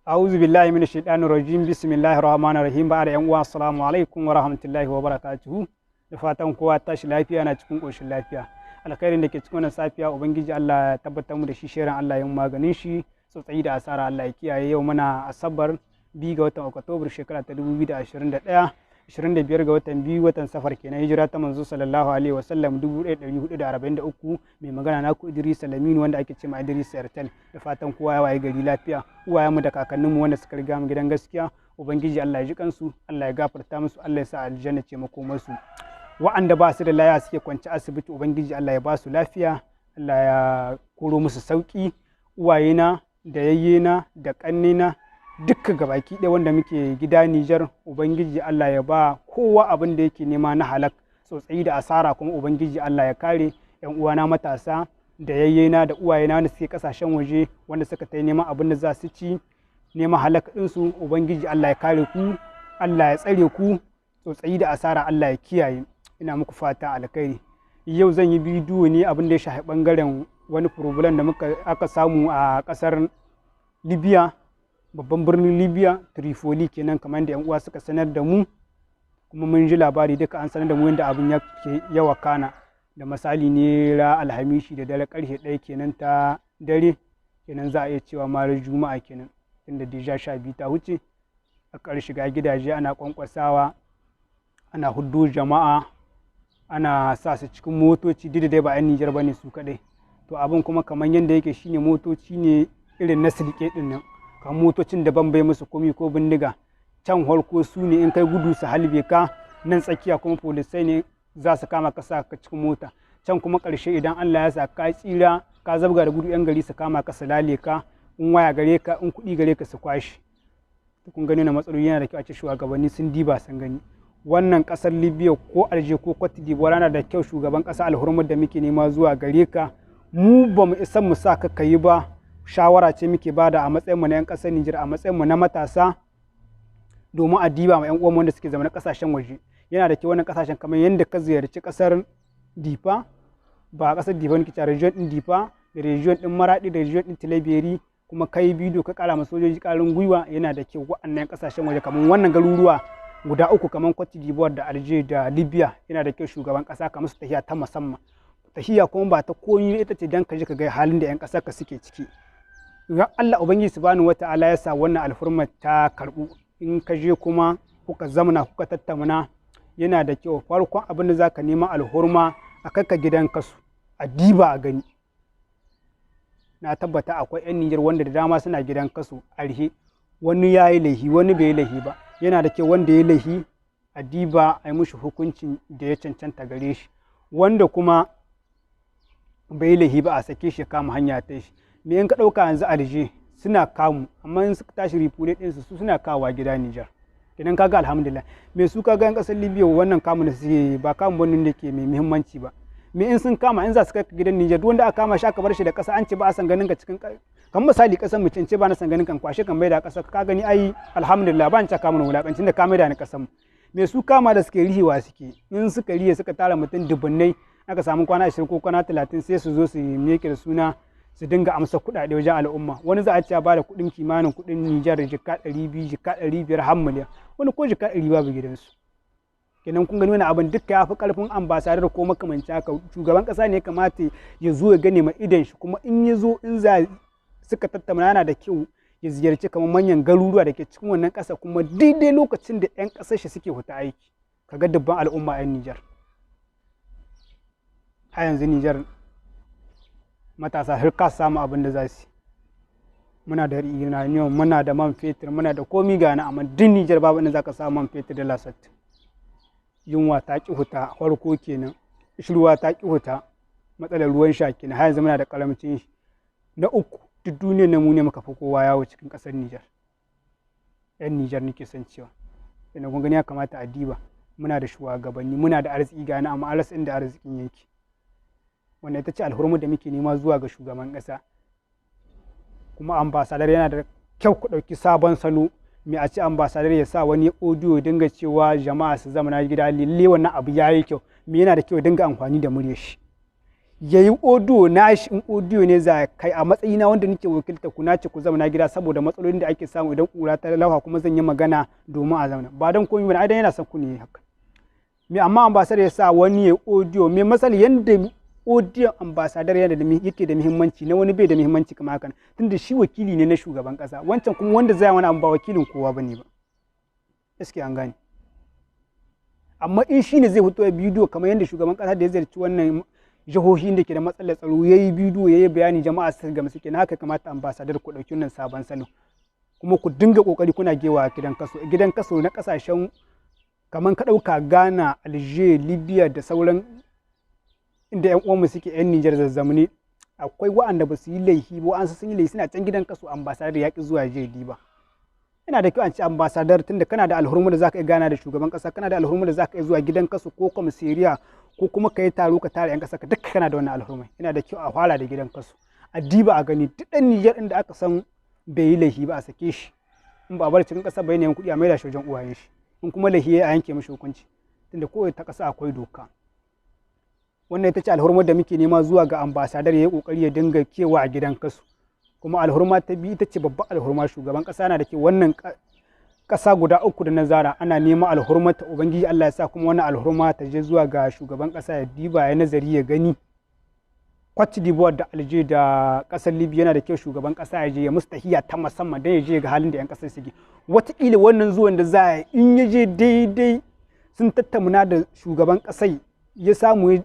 A'udhu billahi minash shaitanir rajim. Bismillahir rahmanir rahim. Ba da yan uwa, assalamu alaikum wa rahmatullahi wa barakatuhu. Da fatan kowa tashi lafiya na cikin koshin lafiya. Alkhairin da ke cikin wannan safiya ubangiji Allah ya tabbatar mu da shi, shirin Allah ya maganin shi, tsotsayi da asara Allah ya kiyaye. Yau muna asabar 2 ga watan Oktobar shekara ta 2021, 25 ga watan 2 watan safar kenan, hijira ta manzo sallallahu alaihi wasallam 1443. Mai magana naku Idris Laminu wanda ake cewa Idris Yartel. Da fatan kowa ya waye gari lafiya, uwayenmu da kakanninmu wanda suka riga mu gidan gaskiya ubangiji Allah ya ji kansu, Allah ya gafarta musu, Allah ya sa aljanna ce makomarsu. Wa'anda ba su da lafiya suke kwance asibiti ubangiji Allah ya ba su lafiya, Allah ya koro musu sauki. Uwayena da yayyena da kannena dukkan gabaki ɗaya wanda muke gida Nijar, ubangiji Allah ya ba kowa abin da yake nema na halak, tsotsayi da asara kuma ubangiji Allah ya kare. Yan uwana matasa da yayyena da uwayena wanda suke kasashen waje wanda suka ta neman abin da za su ci, neman halak ɗinsu, ubangiji Allah ya kare ku, Allah ya tsare ku, tsotsayi da asara Allah ya kiyaye. Ina muku fata alkhairi. Yau zan yi bidiyo ne abin da ya shafi bangaren wani problem da aka samu a kasar Libya, babban birnin Libya, Tripoli kenan, kamar da yan uwa suka sanar da mu, kuma mun ji labari duka an sanar da mu yadda abin ya wakana. Da misali ne ra alhamishi da dare karfe 1 kenan ta dare kenan, za a iya cewa mara juma'a kenan, tunda deja 12 ta wuce. A shiga gidaje ana kwankwasawa, ana huddo jama'a, ana sa su cikin motoci, duk da dai ba 'yan Nijar ba ne su kaɗai. To abin kuma kamar yadda yake shine motoci ne irin na silke ɗin nan, kan motocin da ban bai musu komi ko bindiga. Can harko su ne in kai gudu su halbe ka, nan tsakiya kuma polisai ne za su kama ka sa ka cikin mota. Can kuma ƙarshe idan Allah ya sa ka tsira ka zabga da gudu 'yan gari su kama ka su lale ka, in waya gare ka in kuɗi gare ka su kwashi. Kun gani na matsaloli yana da kyau a ce shugabanni sun diba sun gani. Wannan kasar Libya ko Alje ko Cote d'Ivoire yana da kyau shugaban kasa alhurmar da muke nema zuwa gare ka, mu ba mu isa mu sa ka yi ba, shawara ce muke bada a matsayin mu na 'yan kasar Nijar, a matsayin mu na matasa, domin a diba ma 'yan uwan wanda suke zama na kasashen waje. Yana da kyau wannan kasashen kamar yadda ka ziyarci kasar Difa, ba kasar Difa ne ke region din Difa da region din Maradi da region din Tilaberi, kuma kai bidiyo ka kara ma sojoji karin gwiwa. Yana da kyau wa'annan kasashen waje kamar wannan garuruwa guda uku kamar Cote d'Ivoire da Alger da Libya, yana da kyau shugaban kasa ka musu tahiya ta musamman. Tahiya kuma ba ta koyi ita ce dan ka je ka ga halin da 'yan kasar ka suke ciki. Idan Allah ubangiji subhanahu wata'ala ya sa wannan alfurma ta karbu, in ka je kuma kuka zamana kuka tattauna, yana da kyau farkon abin da zaka nema alhurma a kai ka gidan kasu a diba a gani. Na tabbata akwai 'yan Nijar wanda da dama suna gidan kasu a rihe, wani ya yi laihi wani bai yi laihi ba. Yana da kyau wanda ya laihi a diba a yi mushi hukuncin da ya cancanta gare shi, wanda kuma bai laihi ba a sake shi kama hanya ta shi. Me in ka ɗauka yanzu Alje suna kamu, amma in suka tashi rifule ɗinsu su suna kawowa gida Nijar. Idan kaga alhamdulillah, me su kaga 'yan ƙasar Libya wannan kamun da suke ba kamun wani da ke mai muhimmanci ba. Me in sun kama in za su kai gidan Nijar, duk wanda aka kama shi aka bar shi da ƙasa, an ce ba a san ganin ka cikin kan misali ƙasar mu ce ba na san ganin kan kwashe kan maida ƙasar ka gani, ai alhamdulillah ba ni ta kama wulaƙancin da ka maida ni ƙasar mu. Me su kama da suke rihewa suke, in suka rihe suka tara mutum dubunnai, aka samu kwana 20 ko kwana 30 sai su zo su meke da suna su dinga amsa kuɗaɗe wajen al'umma. Wani za a ce ba da kuɗin kimanin kuɗin Nijar jika 200 jika 500 har miliyan, wani ko jika 100 babu gidansu. Kenan kun gani wani abin duka ya fi karfin ambasadar ko makamanci haka. Shugaban kasa ne kamata ya zo ya gane ma idan shi, kuma in ya zo in za suka tattauna yana da kyau ya ziyarci kamar manyan garuruwa da ke cikin wannan kasa, kuma daidai lokacin da 'yan kasar shi suke huta aiki, kaga dubban al'umma 'yan Nijar. Har yanzu Nijar matasa har ka samu abin da za su. Muna da uranium, muna da man fetur, muna da komi gana, amma duk Nijar babu inda za ka samu man fetur da lasat. Yunwa ta ƙi huta farko kenan, ishirwa ta ƙi huta, matsalar ruwan sha kenan, har yanzu muna da karamcin shi. Na uku, duk duniyar nan mu ne muka fi kowa yawo cikin ƙasar Nijar. 'Yan Nijar nake son cewa, ina kun gani ya kamata a diba. Muna da shugabanni, muna da arziki gani, amma alas inda arzikin yake. Wannan ita ce alhurmar da muke nema zuwa ga shugaban ƙasa. Kuma ambasadar yana da kyau ku ɗauki sabon salo. Me a ce ambasadar ya sa wani audio dinga cewa jama'a su zama na gida, lalle wannan abu ya yi kyau. Me yana da kyau dinga amfani da muryar shi. ya yi audio nashi in audio ne za kai a matsayina wanda nake wakilta ku nace ku zama na gida saboda matsalolin da ake samu idan kura ta lauha kuma zan yi magana domin a zauna ba don komai ba, idan yana son ku ne haka. Me amma ambassador ya sa wani ya audio me misali yanda audio ambassador yana da yake da muhimmanci na wani bai da muhimmanci kamar haka, tunda shi wakili ne na shugaban kasa, wancan kuma wanda zai wani ba wakilin kowa bane ba. Gaskiya an gane. Amma in shi ne zai fito ya bidiyo kamar yadda shugaban kasa da ya ziyarci wannan jihohin da ke da matsalar tsaro ya yi bidiyo ya yi bayani jama'a su ga suke na haka kamata ambassador ku ɗauki wannan sabon salo kuma ku dinga kokari kuna gewa gidan kaso na kasashen kamar ka ɗauka Ghana, Alger, Libya da sauran inda ƴan uwanmu suke ƴan Nijar zazzamuni akwai wa'anda ba su yi laifi ba an sun yi laifi suna can gidan kaso ambassador ya ki zuwa JD ba. Yana da kyau an ci ambassador tunda kana da alhurmu da zaka iya gana da shugaban kasa, kana da alhurmu da zaka iya zuwa gidan kaso ko komisariya ko kuma ka yi taro ka tare 'yan kasa ka duka kana da wannan alhurmai. Yana da kyau a fara da gidan kaso a diba a gani duk ɗan Nijar inda aka san bai yi laifi ba a sake shi, in ba a bar cikin kasa bai neman kuɗi a maida shi wajen uwayen shi, in kuma laifi ya yanke mishi hukunci tunda kowace ta kasa akwai doka. Wannan ita ce alhurmar da muke nema zuwa ga ambassador ya yi kokari ya dinga kewa a gidan kaso. Kuma alhurma ta biyu ita ce babbar alhurma, shugaban kasa na da ke wannan kasa guda uku da na zara ana neman alhurma ta ubangiji Allah ya sa kuma wannan alhurma ta je zuwa ga shugaban kasa ya diba ya nazari ya gani. Cote d'Ivoire da Alger da kasar Libya yana da kyau shugaban kasa ya je ya musu tahiya ta musamman dan ya je ga halin da yan kasar suke. Wataƙila wannan zuwan da za a in ya je daidai sun tattauna da shugaban kasai ya samu ya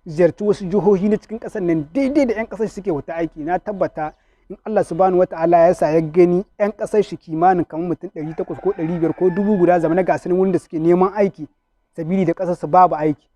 ziyarci wasu jihohi na cikin kasar nan daidai da yan kasar suke wata aiki, na tabbata in Allah subhanahu wataala ya sa ya gani yan kasar shi kimanin kamar mutum 800 ko 500 ko 1000 guda zama na gasanin wurin da suke neman aiki sabili da kasar su babu aiki,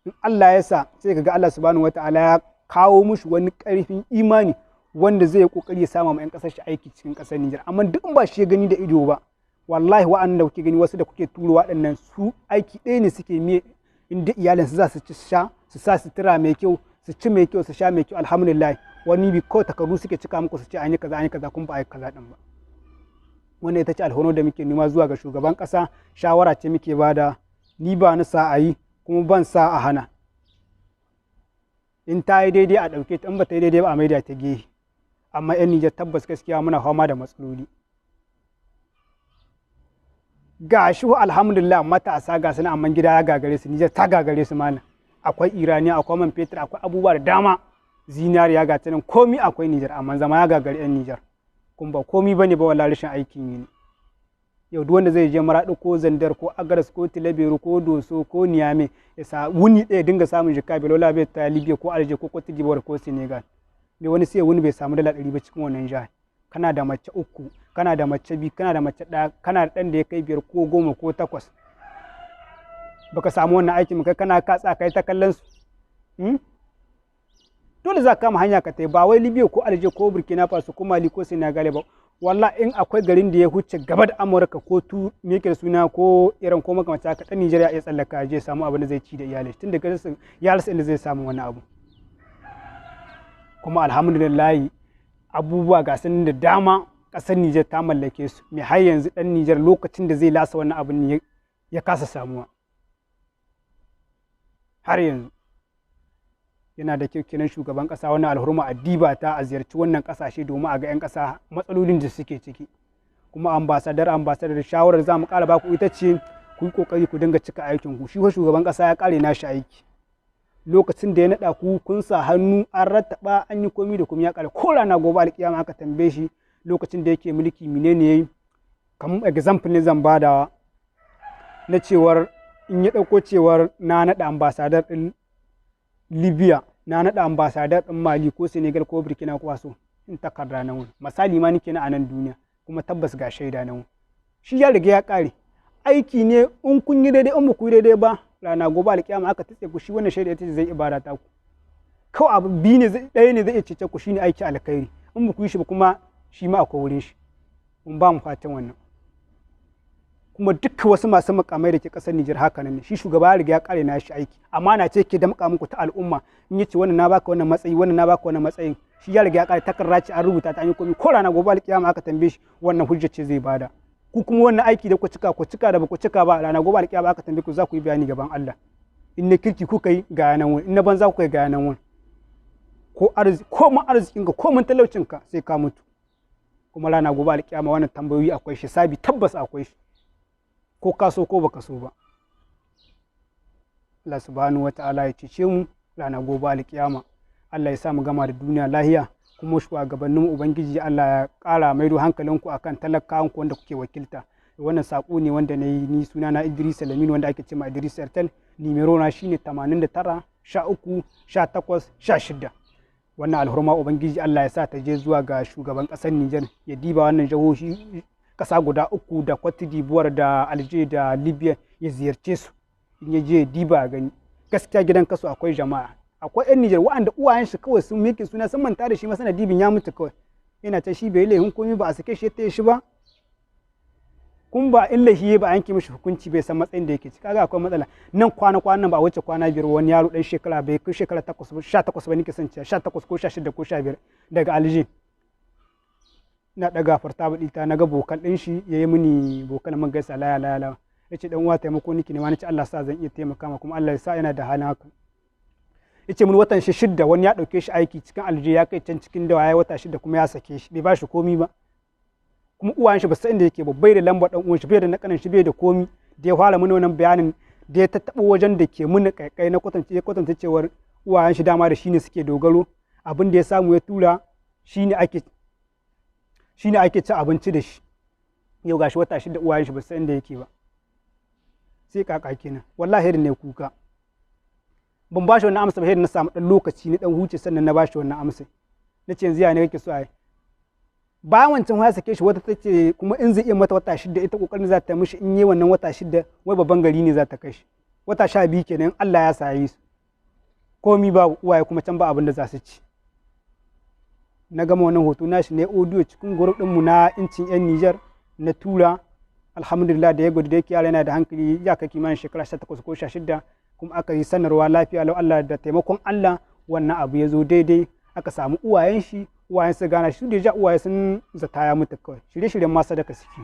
in Allah ya sa sai kaga Allah subhanahu wataala ya kawo mushi wani karfin imani wanda zai kokari ya sama ma yan kasar shi aiki cikin kasar Niger. Amma duk ba shi ya gani da ido ba, wallahi wa'annan da kuke gani wasu da kuke turo waɗannan su aiki ɗaya ne suke miye inda iyalinsu za su ci sha su sa sutura mai kyau su ci mai kyau su sha mai kyau alhamdulillah. Wani bi kawai takardu suke cika muku su ce an yi kaza kuma ba a yi kaza din ba. Wannan ita ce alhono da muke nema zuwa ga shugaban kasa, shawara ce muke bada, ni ba na sa a yi kuma ban sa a hana. In ta yi daidai a ɗauke ta, in ba ta yi daidai ba a maida ta gehe. Amma 'yan Nijar tabbas gaskiya muna fama da matsaloli. Ga shi alhamdulillah matasa ga suna amma gida ya gagare su, Nijar ta gagare su mana. Akwai Iraniya, akwai man fetur, akwai abubuwa da dama. Zinariya ga tanan komi akwai Nijar amma zama ya gagari 'yan Nijar. Kuma ba komi bane ba wallahi rashin aikin yi ne. Yau duk wanda zai je Maraɗi ko Zandar ko Agadas ko Tilaberi ko Doso ko Niamey ya sa wuni ɗaya dinga samun jika Belola bai ta Libya ko Alger ko Cote d'Ivoire ko Senegal. Me wani sai wuni bai samu dala 100 ba cikin wannan jihar. Kana da mace 3, kana da mace 2, kana da mace 1, kana da ɗan da ya kai 5 ko 10 ko 8. Baka samu wannan aikin kai kana katsa kai ta kallon su. Dole za ka kama hanya ka tai ba wai Libya ko Alger ko Burkina Faso ko Mali ko Senegal ba. Wallahi in akwai garin da ya huce gaba da Amurka ko me yake da suna ko Iran ko makamata haka dan Nigeria ya tsallaka je samu abin da zai ci da iyalai tun da garin ya rasa inda zai samu wani abu. Kuma alhamdulillah abubuwa ga sanin da dama kasar Niger ta mallake su. Me har yanzu dan Niger lokacin da zai lasa wannan abin ya kasa samuwa. Har yanzu yana da kyau kenan shugaban kasa wannan alhurma addiba ta a ziyarci wannan kasashe domin a ga 'yan kasa matsalolin da suke ciki. Kuma ambassador shawarar za mu kara baku ita ce ku yi kokari ku dinga cika aikin ku. Shi shugaban kasa ya kare nashi aiki lokacin da ya nada ku kun sa hannu an rattaba an yi komi da kuma ya kare ko rana gobe alkiyama aka tambaye shi lokacin da yake mulki menene yayi. Kamar example ne zan badawa na cewar in ya dauko cewar na nada ambassador din Libya, na naɗa ambasadar ɗin Mali ko Senegal ko Burkina Faso in takarda nan wani. Misali ma nake na a nan duniya kuma tabbas ga shaida nan. Shi ya riga ya ƙare. Aiki ne in kun yi daidai in ba ku yi daidai ba rana gobe alƙiyama aka tatse ku shi wannan shaida ita ce zai ibada ta ku. Kawai abu biyu ne ɗaya ne zai iya cece ku shine aiki alkhairi. In ba ku yi shi ba kuma shi ma akwai wurin shi. Mun ba mu fatan wannan. Kuma dukkan wasu masu makamai da ke kasar Nijar haka nan ne shi shugaba ya riga ya kare na shi aiki amana ce ke da muku ta al'umma in yace wannan na baka wannan matsayi wannan na baka wannan matsayin shi ya riga ya kare takarda ce an rubuta ta an yi komai ko rana gobe alkiyama aka tambaye shi wannan hujja ce zai bada ku kuma wannan aiki da ku cika da ba ku cika ba rana gobe alkiyama aka tambaye ku za ku yi bayani gaban Allah in na kirki kuka yi ga nan wani in na banza kuka yi ga nan wani ko mun arzikinka ko mun talaucinka sai ka mutu. Kuma rana gobe alƙiyama wannan tambayoyi akwai shi, sabi tabbas akwai shi, ko ka so ko baka so ba. Allah subhanahu wata'ala ya cece mu rana gobe alƙiyama. Allah ya sa mu gama da duniya lahiya, kuma shugabannin ubangiji Allah ya ƙara maido hankalinku akan talakawanku wanda kuke wakilta. Wannan saƙo ne wanda na yi, ni suna na Idris Laminu wanda ake cewa Idris Airtel, nimero na shine 89 13 18 16. Wannan alhurma ubangiji Allah ya sa ta je zuwa ga shugaban ƙasar Nijar, ya diba wannan jihohi ƙasa guda uku da Cote d'Ivoire da Alger da Libya, ya ziyarce su, in ya je diba gani. Gaskiya gidan kasu akwai jama'a, akwai 'yan Nijar wa'anda uwayen shi kawai sun miƙe suna sun manta da shi, masana dibin ya mutu kawai, yana ta shi bai laifin komai ba, a sake shi ta shi ba, kun ba in lahiye ba a yanke mishi hukunci bai san matsayin da yake ci. Kaga akwai matsala. Nan kwana ba wuce kwana biyar wani yaro dan shekara bai kai shekara 18 ba nake son cewa 18 ko 16 ko 15 daga Alger, na daga fartaba ɗita na ga bokal ɗin shi ya yi mini bokal man gaisa laya ya ce dan uwa taimako niki ne, wani ce Allah sa zan iya taimaka ma, kuma Allah ya sa yana da halin haka. Ya ce mun watan shi 6 wani ya ɗauke shi aiki cikin Alger, ya kai can cikin dawa ya wata 6 kuma ya sake shi, bai ba shi komi ba, kuma uwayen shi ba san inda yake ba, bai da lambar dan uwan shi, bai da nakanin shi, bai da komi. Da ya fara mini wannan bayanin, da ya tattaɓa wajen da ke mini kaikai na kwatanta cewar uwayen shi dama da shine suke dogaro, abin da ya samu ya tura shine ake ci abinci da shi. Yau gashi wata 6 uwayen shi ba san inda yake ba, sai kaka kenan. Wallahi da ne kuka, ban ba shi wannan amsa ba, sai na samu dan lokaci ni dan huce sannan na ba shi wannan amsa. Nace yanzu ya ne kake so ai, bayan wancan ya sake shi, wata ta ce kuma in zai iya mata wata 6 ita kokarin za ta mishi, in yi wannan wata 6 wai babban gari ne za ta kai shi, wata 12 kenan Allah ya sayi su, komi babu, uwaye kuma can ba abin da za su ci. Na gama wannan hoto nashi ne audio cikin group din mu na incin yan Niger na tura. Alhamdulillah da ya gudu da yake yara yana da hankali, ya kai kimanin shekara 18 ko 16, kuma aka yi sanarwa lafiya lau. Allah da taimakon Allah wannan abu ya zo daidai, aka samu uwayen shi, uwayen su gana shi, da ja uwaye sun zata ya mutu kawai, shirye-shiryen ma sadaka suke.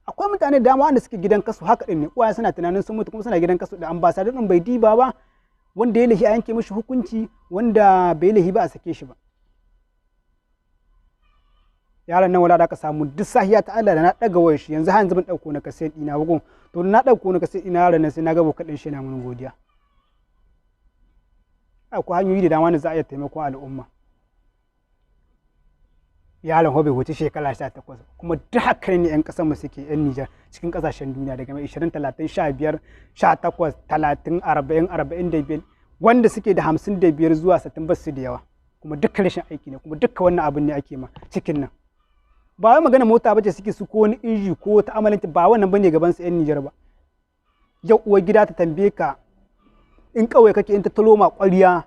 Akwai mutane da dama wanda suke gidan kasu haka din ne, uwaye suna tunanin sun mutu kuma suna gidan kasu da ambassador din bai diba ba, wanda ya lahi a yanke mishi hukunci, wanda bai lahi ba a sake shi ba. Yaron nan wala da aka samu duk sahiya ta Allah da na daga wayar shi, yanzu har yanzu ban dauko na kaset ina bugun, to na dauko na kaset ina yaron nan sai na ga bokadin shi na mun godiya. Akwai hanyoyi da dama da za a iya taimakon al'umma. Yaron bai wuce shekara 18, kuma duk haka ne 'yan ƙasar mu suke, 'yan Nijar cikin ƙasashen duniya daga mai 20 30 15 18 30 40 45, wanda suke da 55 zuwa 60 ba su da yawa, kuma dukkan rashin aiki ne, kuma dukkan wannan abin ne ake ma cikin nan. Ba wai magana mota bace suke su ko wani inji ko wata amalanci, ba wannan bane gaban su 'yan Nijar ba. Yau uwar gida ta tambaye ka, in kawai kake in ta talo ma ƙwariya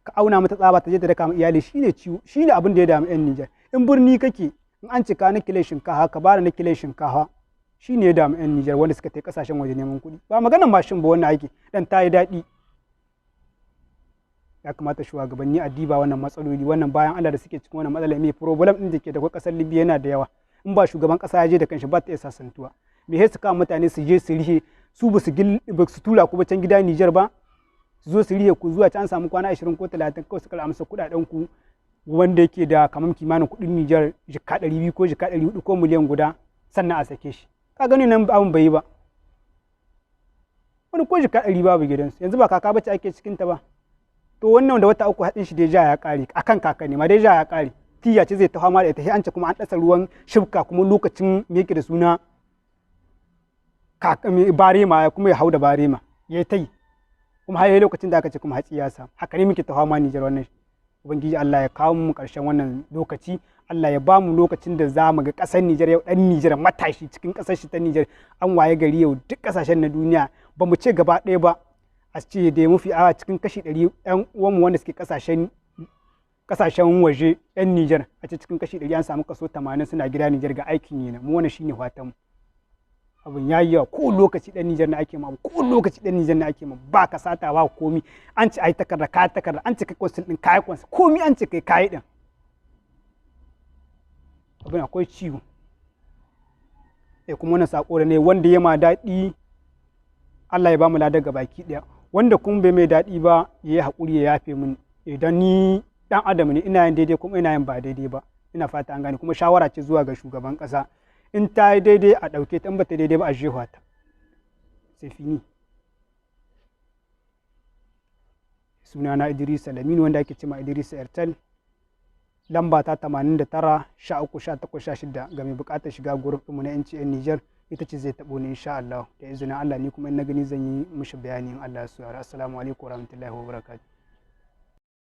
ka auna mata tsaba ta je ta daka ma iyali, shine ciwo, shine abin da ya damu 'yan Nijar. In birni kake, in an cika na kilai shinkafa ka bada na kilai shinkafa, shine ya damu 'yan Nijar wanda suka tai kasashen waje neman kuɗi. Ba maganar mashin ba wannan aiki, dan ta yi daɗi. Ya kamata shugabanni a diba wannan matsaloli, wannan bayan Allah da suke cikin wannan matsala, mai problem din da ke da ƙasar Libya yana da yawa. In ba shugaban ƙasa ya je da kanshi ba ta iya sasantuwa. Me sai su kawo mutane su je su rihe, su ba su tura ku ba can gida Nijar ba, su zo su rihe ku zuwa can samu kwana 20 ko 30 kawai su kala amsa kuɗaɗen ku, wanda yake da kamar kimanin kuɗin Nijar jika 200 ko jika 400 ko miliyan guda, sannan a sake shi. Ka gani nan abin bai yi ba. Wani ko jika 100 babu gidansu, yanzu ba kaka bace ake cikin ta ba. To wannan da wata 3 haɗin shi dai ja ya ƙare, akan kaka ne ma dai ja ya ƙare. Tiya ce zai ta fama da ita, sai an ce kuma an ɗasa ruwan shibka, kuma lokacin me yake da suna barema, kuma ya hau da barema ya ta yi, kuma har lokacin da aka ce kuma hatsi ya samu. Haka ne muke ta fama Nijar wannan. Ubangiji Allah ya kawo mu ƙarshen wannan lokaci, Allah ya ba mu lokacin da za mu ga ƙasar Nijar yau, ɗan Nijar matashi cikin ƙasar shi ta Nijar an waye gari yau duk ƙasashen na duniya, ba mu ce gaba ɗaya ba, a ce da mafi awa cikin kashi 100 'yan uwanmu wanda suke ƙasashen waje 'yan Nijar, a ce cikin kashi 100 an samu kaso 80 suna gida Nijar ga aikin yi na mu, wannan shine fatan mu. Abin yayi yawa, ko lokaci ɗan Nijar na ake ma, ko lokaci ɗan Nijar na ake ma, ba ka sata ba komi, an ce ai takarda kai takarda, an ce kai konsul din kai konsul, komi an ce kai din. Abin akwai ciwo. Kuma wannan sako da ne wanda ya ma daɗi, Allah ya ba mu ladar gabaki ɗaya. wanda kuma bai mai daɗi ba ya yi haƙuri ya yafe min, idan ni ɗan adam ne ina yin daidai kuma ina yin ba daidai ba. Ina fata an gane, kuma shawara ce zuwa ga shugaban ƙasa, in ta yi daidai a ɗauke ta, in ba ta daidai ba a jefa ta. Sai fini. Sunana Idrisa Laminu wanda ake cema Idrisa Airtel. Lamba ta 89 13 18 16 ga mai buƙatar shiga group ɗinmu na NCN Niger, ita ce zai taɓo ni insha Allah da izinin Allah, ni kuma in na gani zan yi mishi bayani in Allah ya so. Assalamu alaikum warahmatullahi wabarakatuh.